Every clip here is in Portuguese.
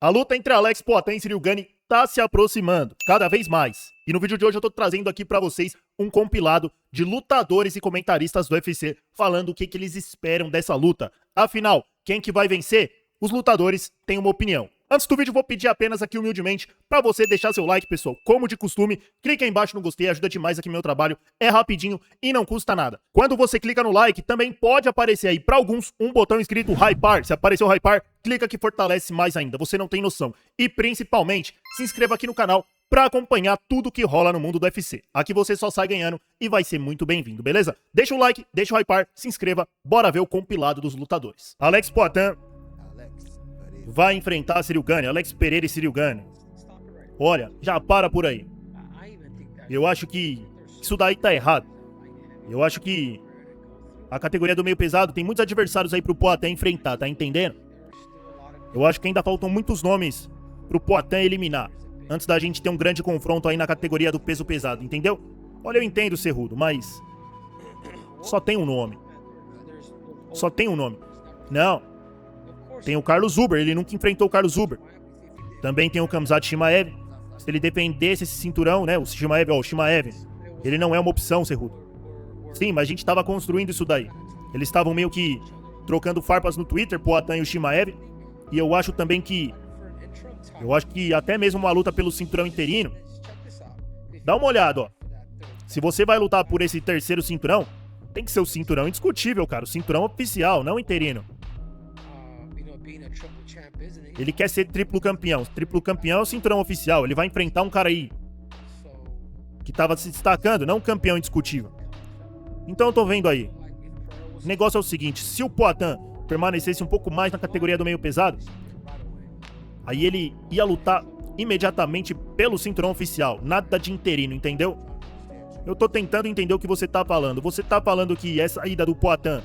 A luta entre Alex Poatan e Ciryl Gane tá se aproximando, cada vez mais. E no vídeo de hoje eu tô trazendo aqui pra vocês um compilado de lutadores e comentaristas do UFC falando o que eles esperam dessa luta. Afinal, quem que vai vencer? Os lutadores têm uma opinião. Antes do vídeo, vou pedir apenas aqui humildemente pra você deixar seu like, pessoal. Como de costume, clica aí embaixo no gostei, ajuda demais aqui no meu trabalho. É rapidinho e não custa nada. Quando você clica no like, também pode aparecer aí pra alguns um botão escrito Hypar. Se aparecer o Hypar, clica que fortalece mais ainda. Você não tem noção. E principalmente, se inscreva aqui no canal pra acompanhar tudo que rola no mundo do UFC. Aqui você só sai ganhando e vai ser muito bem-vindo, beleza? Deixa o like, deixa o Hypar, se inscreva. Bora ver o compilado dos lutadores. Alex Poatan vai enfrentar Ciryl Gane, Alex Pereira e Ciryl Gane. Olha, já para por aí. Eu acho que isso daí tá errado. Eu acho que a categoria do meio pesado tem muitos adversários aí pro Poatan enfrentar, tá entendendo? Eu acho que ainda faltam muitos nomes pro Poatan eliminar, antes da gente ter um grande confronto aí na categoria do peso pesado, entendeu? Olha, eu entendo, Cerrudo, mas só tem um nome. Só tem um nome. Não. Tem o Carlos Zuber, ele nunca enfrentou o Carlos Zuber. Também tem o Khamzat Chimaev. Se ele defendesse esse cinturão, né, o Chimaev, ele não é uma opção, Cerrudo. Sim, mas a gente tava construindo isso daí. Eles estavam meio que trocando farpas no Twitter, Poatan e o Chimaev. E eu acho também que... até mesmo uma luta pelo cinturão interino. Dá uma olhada, ó. Se você vai lutar por esse terceiro cinturão, tem que ser o cinturão indiscutível, cara. O cinturão oficial, não interino. Ele quer ser triplo campeão. Triplo campeão é o cinturão oficial. Ele vai enfrentar um cara aí que tava se destacando, não um campeão indiscutível. Então eu tô vendo aí. O negócio é o seguinte, se o Poatan permanecesse um pouco mais na categoria do meio pesado, aí ele ia lutar imediatamente pelo cinturão oficial. Nada de interino, entendeu? Eu tô tentando entender o que você tá falando. Você tá falando que essa ida do Poatan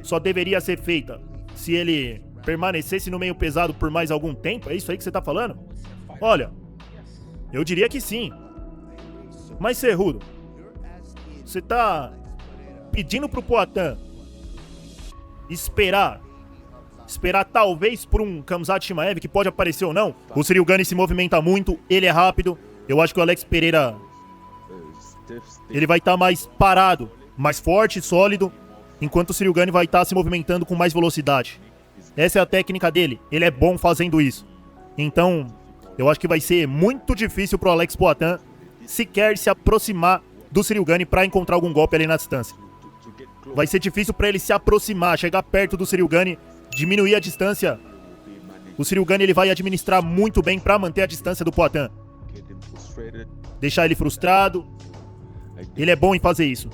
só deveria ser feita se ele permanecesse no meio pesado por mais algum tempo? É isso aí que você tá falando? Olha, eu diria que sim. Mas, Cerrudo, você tá pedindo pro Poatan esperar talvez por um Khamzat Chimaev, que pode aparecer ou não. O Ciryl Gane se movimenta muito, ele é rápido. Eu acho que o Alex Pereira, ele vai estar mais parado, mais forte, sólido, enquanto o Ciryl Gane vai estar se movimentando com mais velocidade. Essa é a técnica dele, ele é bom fazendo isso. Então, eu acho que vai ser muito difícil pro Alex Poatan sequer se aproximar do Ciryl Gane pra encontrar algum golpe ali na distância. Vai ser difícil pra ele se aproximar, chegar perto do Ciryl Gane, diminuir a distância. O Ciryl Gane ele vai administrar muito bem pra manter a distância do Poatan. Deixar ele frustrado. Ele é bom em fazer isso.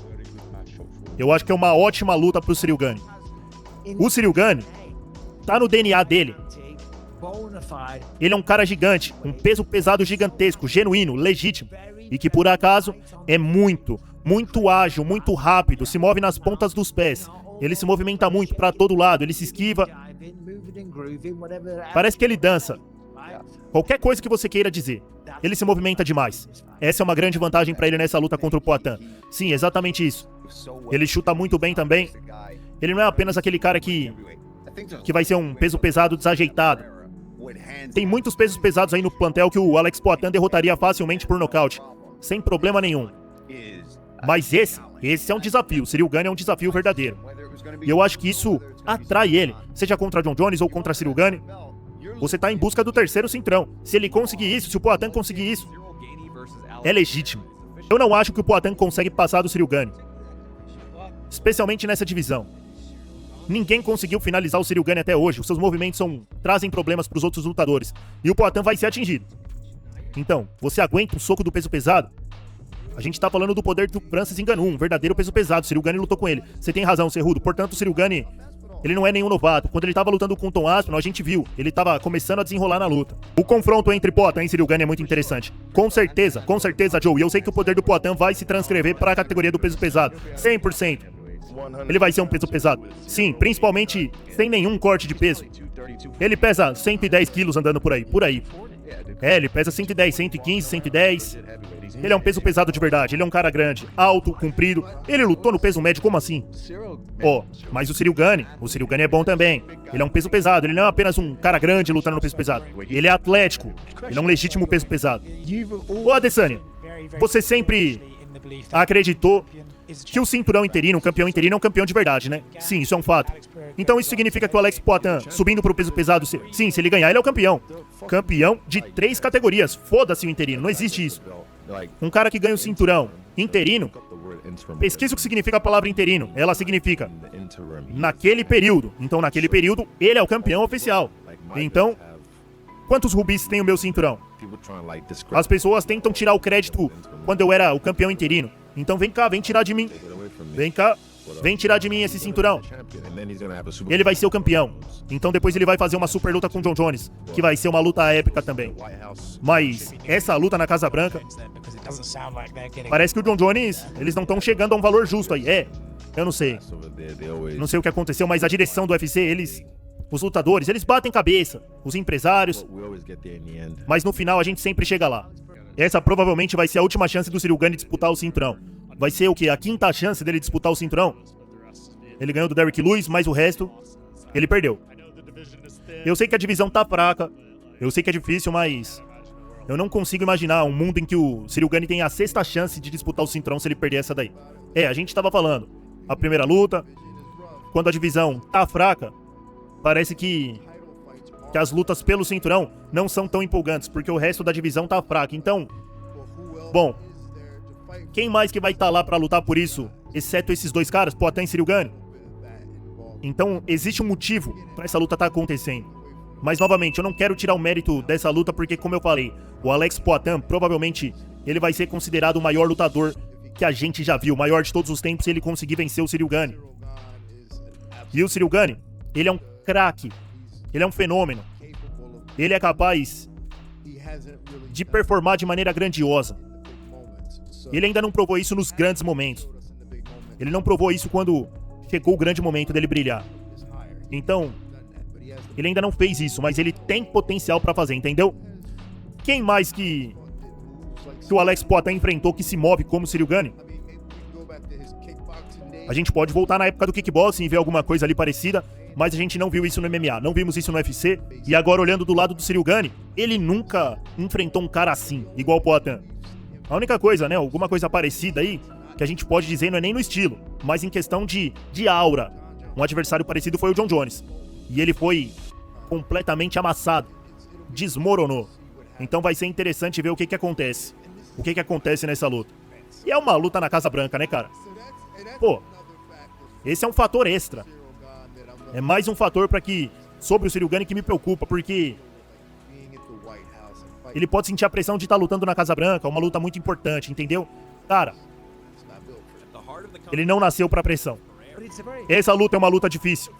Eu acho que é uma ótima luta pro Ciryl Gane. O Ciryl Gane tá no DNA dele. Ele é um cara gigante, um peso pesado gigantesco, genuíno, legítimo. E que por acaso é muito ágil, muito rápido, se move nas pontas dos pés. Ele se movimenta muito pra todo lado, ele se esquiva. Parece que ele dança. Qualquer coisa que você queira dizer, ele se movimenta demais. Essa é uma grande vantagem pra ele nessa luta contra o Poatan. Sim, exatamente isso. Ele chuta muito bem também. Ele não é apenas aquele cara que vai ser um peso pesado desajeitado. Tem muitos pesos pesados aí no plantel que o Alex Poatan derrotaria facilmente por nocaute, sem problema nenhum. Mas esse é um desafio. Ciryl Gane é um desafio verdadeiro. E eu acho que isso atrai ele, seja contra John Jones ou contra Ciryl Gane. Você tá em busca do terceiro cinturão. Se ele conseguir isso, se o Poatan conseguir isso, é legítimo. Eu não acho que o Poatan consegue passar do Ciryl Gane, especialmente nessa divisão. Ninguém conseguiu finalizar o Ciryl Gane até hoje. Os seus movimentos trazem problemas para os outros lutadores. E o Poatan vai ser atingido. Então, você aguenta o soco do peso pesado? A gente tá falando do poder do Francis Ngannou, um verdadeiro peso pesado. Ciryl Gane lutou com ele. Você tem razão, Cerrudo. Portanto, o Ciryl Gane, ele não é nenhum novato. Quando ele tava lutando com o Tom Aspinall, a gente viu. Ele tava começando a desenrolar na luta. O confronto entre Poatan e Ciryl Gane é muito interessante. Com certeza, Joe. E eu sei que o poder do Poatan vai se transcrever para a categoria do peso pesado. 100%. Ele vai ser um peso pesado. Sim, principalmente sem nenhum corte de peso. Ele pesa 110 quilos andando por aí. Ele pesa 110, 115, 110. Ele é um peso pesado de verdade, ele é um cara grande, alto, comprido. Ele lutou no peso médio, como assim? Mas o Ciryl Gane é bom também. Ele é um peso pesado, ele não é apenas um cara grande lutando no peso pesado. Ele é atlético, ele é um legítimo peso pesado. Adesanya, você sempre acreditou que o cinturão interino, o campeão interino é um campeão de verdade, né? Sim, isso é um fato. Então isso significa que o Alex Poatan, subindo pro peso pesado, sim, se ele ganhar, ele é o campeão. Campeão de 3 categorias. Foda-se o interino, não existe isso. Um cara que ganha o cinturão interino, pesquisa o que significa a palavra interino. Ela significa naquele período. Então naquele período, ele é o campeão oficial. Então, quantos rubis tem o meu cinturão? As pessoas tentam tirar o crédito quando eu era o campeão interino. Então vem cá, vem tirar de mim. Vem cá, vem tirar de mim esse cinturão. Ele vai ser o campeão. Então depois ele vai fazer uma super luta com o John Jones, que vai ser uma luta épica também. Mas essa luta na Casa Branca, parece que o John Jones, eles não estão chegando a um valor justo aí. Eu não sei. Não sei o que aconteceu, mas a direção do UFC, os lutadores, eles batem cabeça. Os empresários. Mas no final a gente sempre chega lá. Essa provavelmente vai ser a última chance do Ciryl Gane disputar o cinturão. Vai ser o quê? A 5ª chance dele disputar o cinturão? Ele ganhou do Derrick Lewis, mas o resto, ele perdeu. Eu sei que a divisão tá fraca. Eu sei que é difícil, mas eu não consigo imaginar um mundo em que o Ciryl Gane tem a 6ª chance de disputar o cinturão se ele perder essa daí. A gente tava falando. A primeira luta, quando a divisão tá fraca, parece que as lutas pelo cinturão não são tão empolgantes, porque o resto da divisão tá fraco. Então, bom, quem mais que vai estar lá pra lutar por isso, exceto esses 2 caras, Poatan e Ciryl Gane? Então, existe um motivo pra essa luta tá acontecendo. Mas, novamente, eu não quero tirar o mérito dessa luta, porque, como eu falei, o Alex Poatan, provavelmente, ele vai ser considerado o maior lutador que a gente já viu, o maior de todos os tempos, se ele conseguir vencer o Ciryl Gane. E o Ciryl Gane, ele é um craque. Ele é um fenômeno. Ele é capaz de performar de maneira grandiosa. Ele ainda não provou isso nos grandes momentos. Ele não provou isso quando chegou o grande momento dele brilhar. Então, ele ainda não fez isso, mas ele tem potencial pra fazer, entendeu? Quem mais que o Alex Poatan enfrentou que se move como o Ciryl Gane? A gente pode voltar na época do kickboxing e ver alguma coisa ali parecida, mas a gente não viu isso no MMA, não vimos isso no UFC. E agora, olhando do lado do Ciryl Gane, ele nunca enfrentou um cara assim, igual o Poatan. A única coisa, né, alguma coisa parecida aí, que a gente pode dizer não é nem no estilo, mas em questão de aura. Um adversário parecido foi o John Jones. E ele foi completamente amassado, desmoronou. Então vai ser interessante ver o que acontece. O que acontece nessa luta. E é uma luta na Casa Branca, né, cara? Esse é um fator extra. É mais um fator sobre o Ciryl Gane que me preocupa, porque ele pode sentir a pressão de estar lutando na Casa Branca, uma luta muito importante, entendeu? Cara, ele não nasceu pra pressão. Essa luta é uma luta difícil.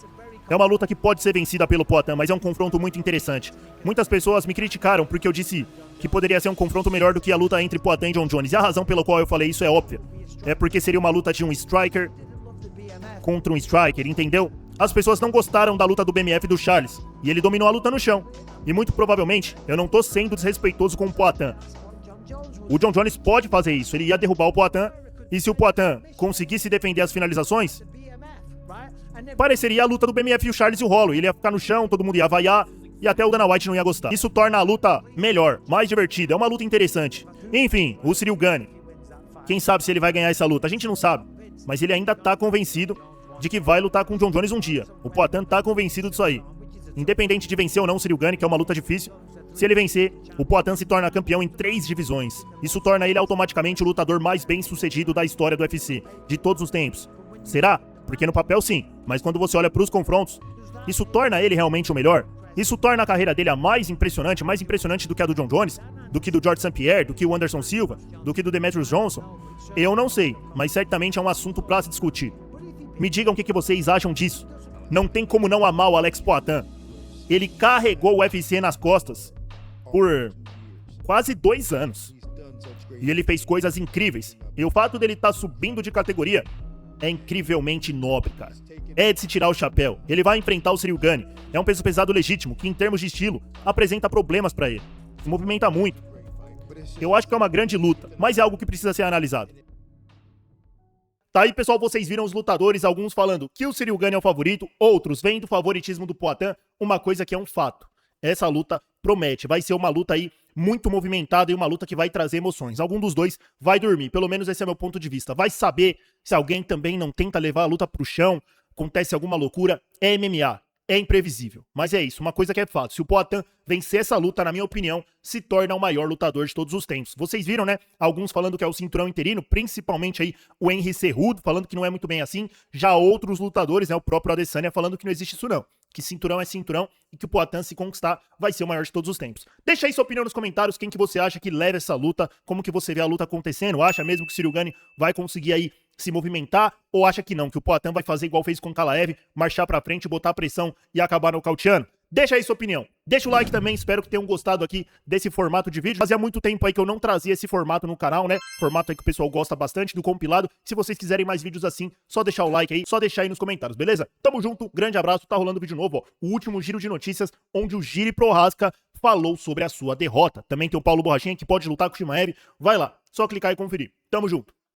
É uma luta que pode ser vencida pelo Poatan, mas é um confronto muito interessante. Muitas pessoas me criticaram porque eu disse que poderia ser um confronto melhor do que a luta entre Poatan e John Jones. E a razão pela qual eu falei isso é óbvia. É porque seria uma luta de um striker contra um striker, entendeu? As pessoas não gostaram da luta do BMF do Charles, e ele dominou a luta no chão. E muito provavelmente, eu não tô sendo desrespeitoso com o Poatan. O John Jones pode fazer isso, ele ia derrubar o Poatan, e se o Poatan conseguisse defender as finalizações, pareceria a luta do BMF e o Charles e o Holloway. Ele ia ficar no chão, todo mundo ia vaiar, e até o Dana White não ia gostar. Isso torna a luta melhor, mais divertida, é uma luta interessante. Enfim, o Ciryl Gane, quem sabe se ele vai ganhar essa luta? A gente não sabe, mas ele ainda tá convencido de que vai lutar com o John Jones um dia. O Poatan tá convencido disso aí. Independente de vencer ou não o Ciryl Gane, que é uma luta difícil, se ele vencer, o Poatan se torna campeão em 3 divisões. Isso torna ele automaticamente o lutador mais bem sucedido da história do UFC, de todos os tempos. Será? Porque no papel sim, mas quando você olha pros confrontos, isso torna ele realmente o melhor? Isso torna a carreira dele a mais impressionante do que a do John Jones, do que do George St. Pierre, do que o Anderson Silva, do que do Demetrius Johnson? Eu não sei, mas certamente é um assunto pra se discutir. Me digam o que vocês acham disso. Não tem como não amar o Alex Poatan. Ele carregou o UFC nas costas por quase 2 anos. E ele fez coisas incríveis. E o fato dele estar subindo de categoria é incrivelmente nobre, cara. É de se tirar o chapéu. Ele vai enfrentar o Ciryl Gane. É um peso pesado legítimo que, em termos de estilo, apresenta problemas pra ele. movimenta muito. Eu acho que é uma grande luta, mas é algo que precisa ser analisado. Tá aí, pessoal, vocês viram os lutadores, alguns falando que o Ciryl Gane é o favorito, outros vendo o favoritismo do Poatan, uma coisa que é um fato. Essa luta promete, vai ser uma luta aí muito movimentada e uma luta que vai trazer emoções. Algum dos dois vai dormir, pelo menos esse é meu ponto de vista. Vai saber se alguém também não tenta levar a luta pro chão, acontece alguma loucura, é MMA. É imprevisível, mas é isso, uma coisa que é fato. Se o Poatan vencer essa luta, na minha opinião, se torna o maior lutador de todos os tempos. Vocês viram, né? Alguns falando que é o cinturão interino, principalmente aí o Henry Cejudo, falando que não é muito bem assim. Já outros lutadores, né? O próprio Adesanya falando que não existe isso não. Que cinturão é cinturão e que o Poatan, se conquistar, vai ser o maior de todos os tempos. Deixa aí sua opinião nos comentários, quem que você acha que leva essa luta, como que você vê a luta acontecendo, acha mesmo que o Ciryl Gane vai conseguir aí se movimentar, ou acha que não, que o Poatan vai fazer igual fez com o Kalaev, marchar pra frente, botar pressão e acabar nocauteando? Deixa aí sua opinião. Deixa o like também, espero que tenham gostado aqui desse formato de vídeo. Fazia muito tempo aí que eu não trazia esse formato no canal, né? Formato aí que o pessoal gosta bastante, do compilado. Se vocês quiserem mais vídeos assim, só deixar o like aí, só deixar aí nos comentários, beleza? Tamo junto, grande abraço, tá rolando vídeo novo, ó. O último giro de notícias, onde o Jiri Prochazka falou sobre a sua derrota. Também tem o Paulo Borrachinha, que pode lutar com o Chimaev. Vai lá, só clicar e conferir. Tamo junto.